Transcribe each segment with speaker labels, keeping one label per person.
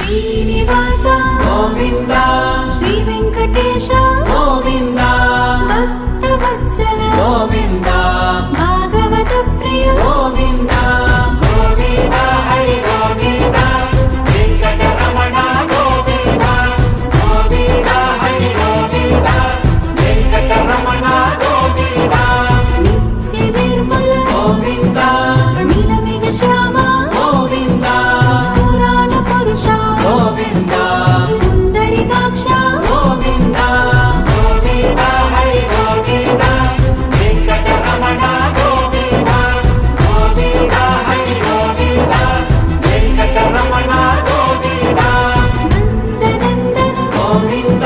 Speaker 1: శ్రీనివాస
Speaker 2: గోవింద
Speaker 1: శ్రీ వెంకటేశ
Speaker 2: గోవింద
Speaker 1: భక్తవత్సల
Speaker 2: గోవింద
Speaker 1: భాగవత ప్రియ
Speaker 2: గోవింద గోవింద హరి గోవింద వెంకటరమణ గోవింద గోవింద హరి గోవింద వెంకటరమణ గోవింద
Speaker 1: నిత్య నిర్మల
Speaker 2: గోవింద
Speaker 1: నీలమేఘ శ్యామ
Speaker 2: గోవింద
Speaker 1: పురాణ పురుష
Speaker 2: గోవింద
Speaker 1: పుండరీకాక్ష
Speaker 2: గోవింద గోవింద హరి గోవింద వెంకటరమణ గోవింద గోవింద హరి గోవింద వెంకటరమణ గోవింద
Speaker 1: నందనందన
Speaker 2: గోవింద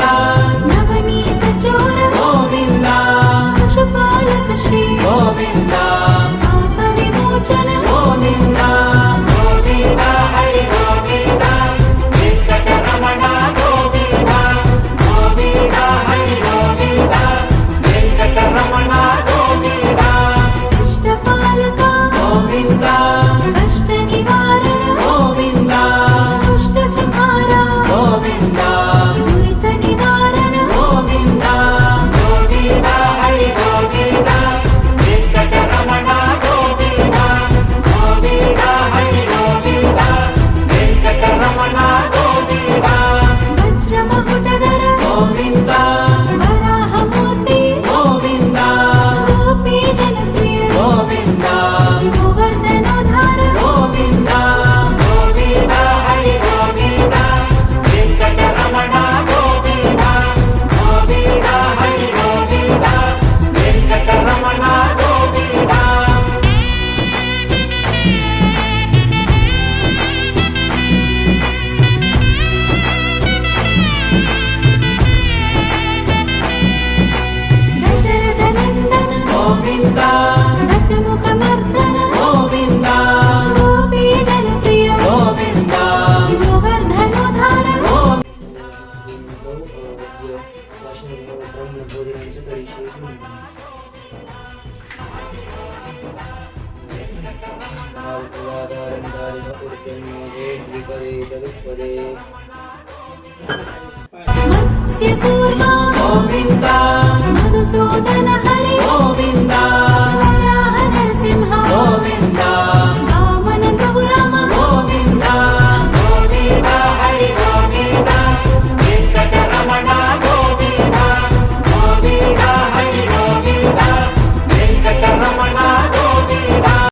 Speaker 1: నవనీత చోర
Speaker 2: గోవింద
Speaker 1: పశుపాలక శ్రీ
Speaker 2: గోవింద
Speaker 1: పాప విమోచన
Speaker 2: గోవింద గోవింద హరి గోవింద వెంకటరమణ గోవింద గోవింద హరి గోవింద వెంకటరమణ గోవింద
Speaker 1: శిష్టపాలక
Speaker 2: గోవింద
Speaker 1: కష్ట నివారణ
Speaker 2: గోవింద
Speaker 1: దుష్ట సంహార
Speaker 2: గోవింద
Speaker 1: దురిత నివారణ
Speaker 2: గోవింద గోవింద హరి గోవింద వెంకటరమణ గోవింద గోవింద హరి గోవింద వెంకటరమణ గోవింద
Speaker 1: వజ్రమకుటధర
Speaker 2: గోవింద
Speaker 1: వరాహమూర్తి
Speaker 2: గోవింద
Speaker 1: గోపీ జనప్రియ
Speaker 2: గోవింద
Speaker 1: గోవర్ధనోద్ధార
Speaker 2: గోవింద గోవింద హరి గోవింద వెంకటరమణ గోవింద గోవింద హరి గోవింద వెంకటరమణ గోవింద
Speaker 1: దశరథ నందన
Speaker 2: గోవింద
Speaker 1: దశముఖమర్దన
Speaker 2: గోవింద
Speaker 1: గోపీ జనప్రియ
Speaker 2: గోవింద
Speaker 1: గోవర్ధనోద్ధార మత్స్యకూర్మ
Speaker 2: గోవింద
Speaker 1: మధుసూదన హరి
Speaker 2: గోవింద